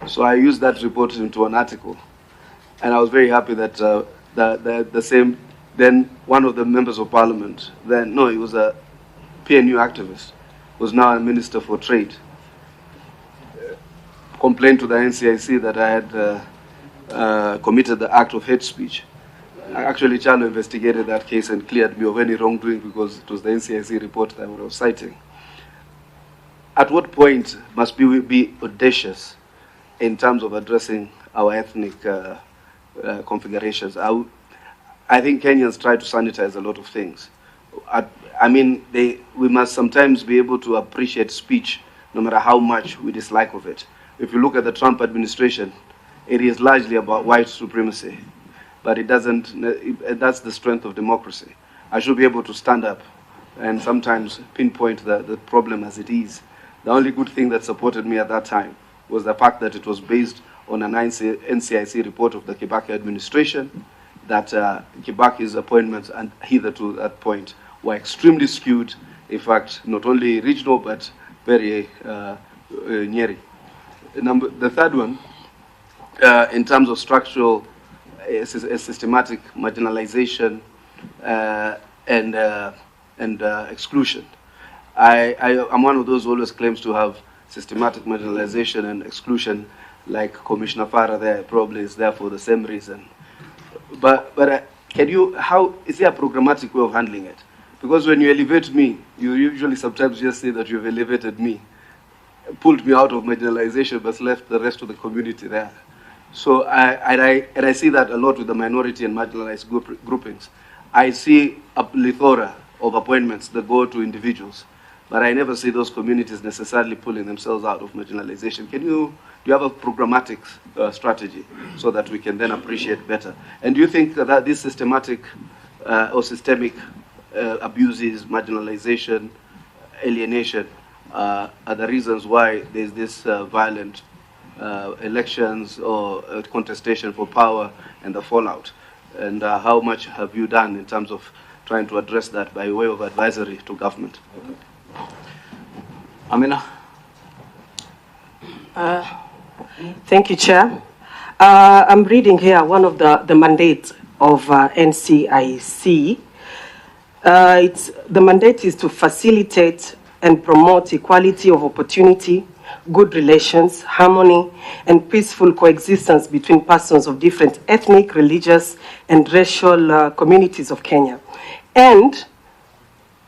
So I used that report into an article. And I was very happy that the same, then one of the members of parliament, then, no, he was a PNU activist, was now a minister for trade, complained to the NCIC that I had committed the act of hate speech. Actually, Chalo investigated that case and cleared me of any wrongdoing because it was the NCIC report that I was citing. At what point must we be audacious in terms of addressing our ethnic configurations? I think Kenyans try to sanitize a lot of things. I mean, we must sometimes be able to appreciate speech no matter how much we dislike of it. If you look at the Trump administration, it is largely about white supremacy, but it doesn't, that's the strength of democracy. I should be able to stand up and sometimes pinpoint the problem as it is. The only good thing that supported me at that time was the fact that it was based on an NCIC report of the Kibaki administration, that Kibaki's appointments and hitherto that point were extremely skewed, in fact, not only regional, but very nyeri. The third one, in terms of structural, systematic marginalization and exclusion. I'm one of those who always claims to have systematic marginalization and exclusion, like Commissioner Farah there probably is there for the same reason. But how is there a programmatic way of handling it? Because when you elevate me, you usually sometimes just say that you've elevated me, pulled me out of marginalization, but left the rest of the community there. So I see that a lot with the minority and marginalized groupings. I see a plethora of appointments that go to individuals, but I never see those communities necessarily pulling themselves out of marginalization. Do you have a programmatic strategy so that we can then appreciate better? And do you think that this systematic or systemic abuses, marginalization, alienation are the reasons why there's this violent elections or contestation for power and the fallout? And how much have you done in terms of trying to address that by way of advisory to government? Amina. Thank you, Chair. I'm reading here one of the mandates of NCIC. The mandate is to facilitate and promote equality of opportunity, good relations, harmony, and peaceful coexistence between persons of different ethnic, religious, and racial communities of Kenya, and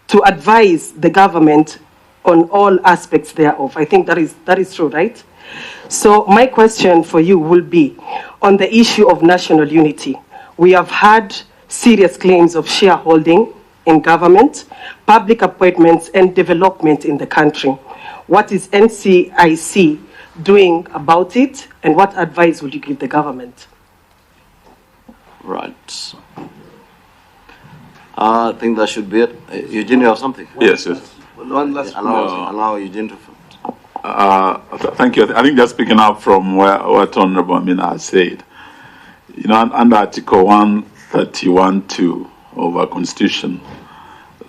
to advise the government on all aspects thereof. I think that is true, right? So my question for you will be on the issue of national unity. We have had serious claims of shareholding in government, public appointments, and development in the country. What is NCIC doing about it, and what advice would you give the government? Right. I think that should be it. Euegene, you have something? Yes. One last allow Euegene to. Thank you. I think just picking up from what Honorable Amina has said, under Article 131(2) of our Constitution,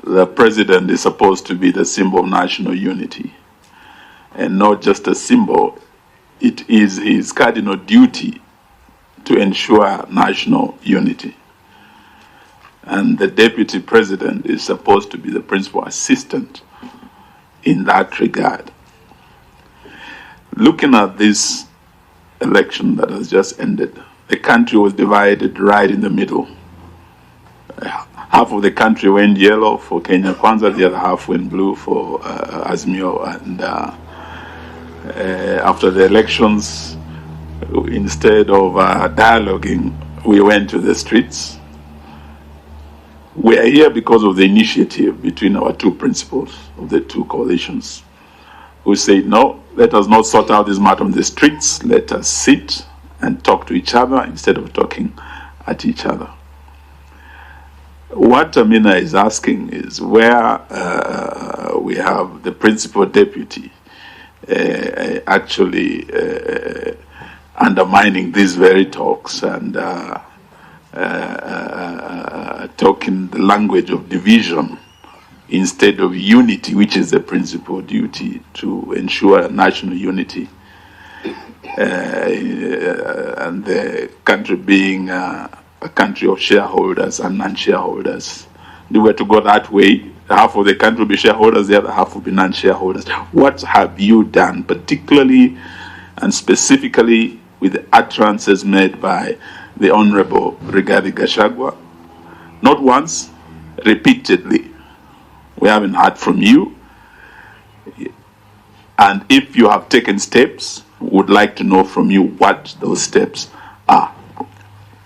the President is supposed to be the symbol of national unity. And not just a symbol, it is his cardinal duty to ensure national unity. And the Deputy President is supposed to be the principal assistant in that regard. Looking at this election that has just ended, the country was divided right in the middle. Half of the country went yellow for Kenya Kwanza, the other half went blue for Azimio. And after the elections, instead of dialoguing, we went to the streets. We are here because of the initiative between our two principals of the two coalitions, who said, no, let us not sort out this matter on the streets. Let us sit and talk to each other instead of talking at each other. What Amina is asking is where we have the principal deputy actually undermining these very talks and talking the language of division instead of unity, which is the principal duty to ensure national unity. and the country being a country of shareholders and non-shareholders. If we were to go that way, half of the country will be shareholders, the other half will be non-shareholders. What have you done, particularly and specifically with the utterances made by the Honorable Rigathi Gachagua? Not once, repeatedly. We haven't heard from you. And if you have taken steps, would like to know from you what those steps are.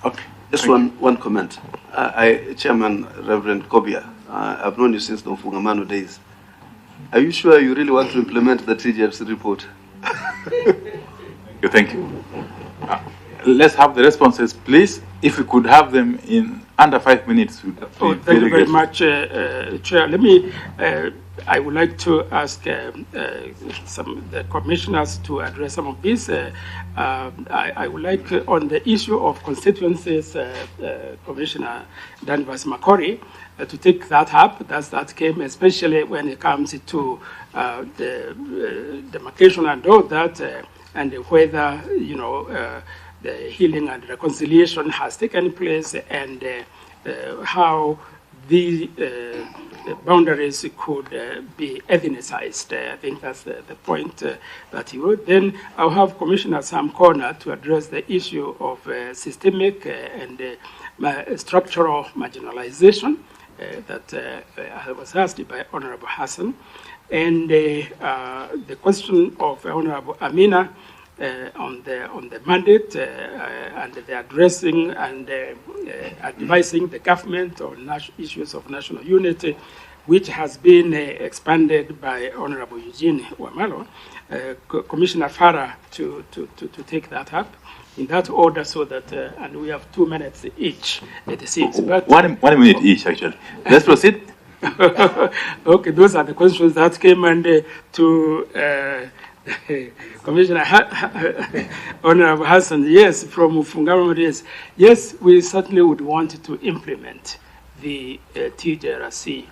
Okay. Just one comment. Chairman Reverend Kobia, I've known you since the Mfungamano days. Are you sure you really want to implement the TGFC report? Thank you. Let's have the responses, please. If we could have them in under 5 minutes. Thank you very much, Chair. I would like to ask some the commissioners to address some of this. I would like, on the issue of constituencies, Commissioner Danvers Makori, to take that up. That came especially when it comes to the demarcation and all that, and whether, the healing and reconciliation has taken place, and how the boundaries could be ethnicized. I think that's the point that you would. Then I'll have Commissioner Sam Corner to address the issue of systemic and structural marginalization that was asked by Honorable Hassan. And the question of Honorable Amina on the mandate and the addressing and advising the government on issues of national unity, which has been expanded by Honorable Euegene Wamalwa, Commissioner Farah to take that up in that order, so that and we have 2 minutes each. It seems, but 1 minute each, actually. Let's proceed. Okay, those are the questions that came, and to Commissioner Honorable Hassan, yes, from Mfungamano, yes, we certainly would want to implement the TJRC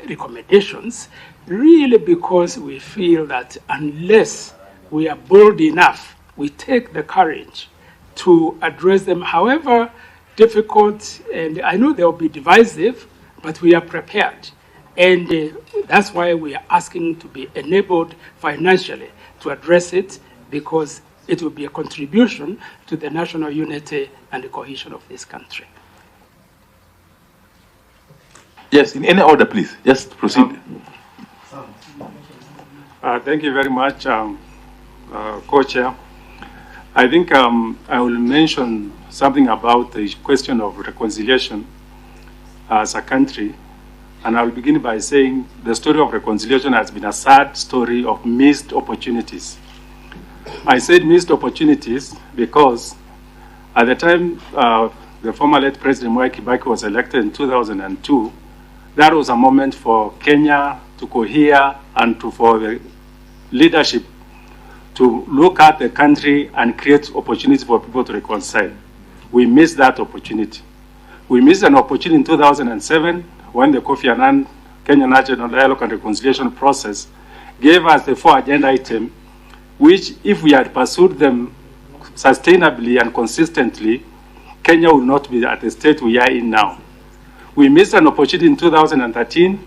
recommendations, really, because we feel that unless we are bold enough, we take the courage to address them, however difficult, and I know they'll be divisive, but we are prepared. And that's why we are asking to be enabled financially to address it, because it will be a contribution to the national unity and the cohesion of this country. Yes, in any order, please. Just proceed. Thank you very much, Co-Chair. I think I will mention something about the question of reconciliation as a country. And I'll begin by saying the story of reconciliation has been a sad story of missed opportunities. I said missed opportunities because at the time the former late President Mwai Kibaki was elected in 2002, that was a moment for Kenya to cohere and for the leadership to look at the country and create opportunities for people to reconcile. We missed that opportunity. We missed an opportunity in 2007 when the Kofi Annan Kenya National Dialogue and Reconciliation process gave us the 4 agenda items, which if we had pursued them sustainably and consistently, Kenya would not be at the state we are in now. We missed an opportunity in 2013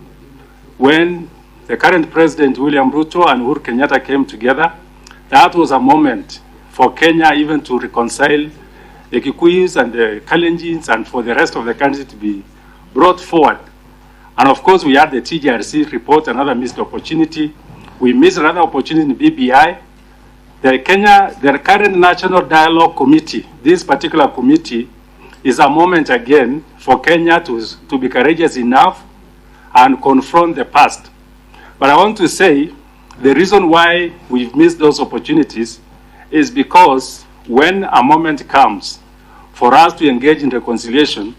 when the current President William Ruto and Uhuru Kenyatta came together. That was a moment for Kenya even to reconcile the Kikuyus and the Kalenjins and for the rest of the country to be brought forward. And of course, we had the TJRC report, another missed opportunity. We missed another opportunity in BBI. The current National Dialogue Committee, this particular committee, is a moment again for Kenya to be courageous enough and confront the past. But I want to say the reason why we've missed those opportunities is because when a moment comes for us to engage in reconciliation,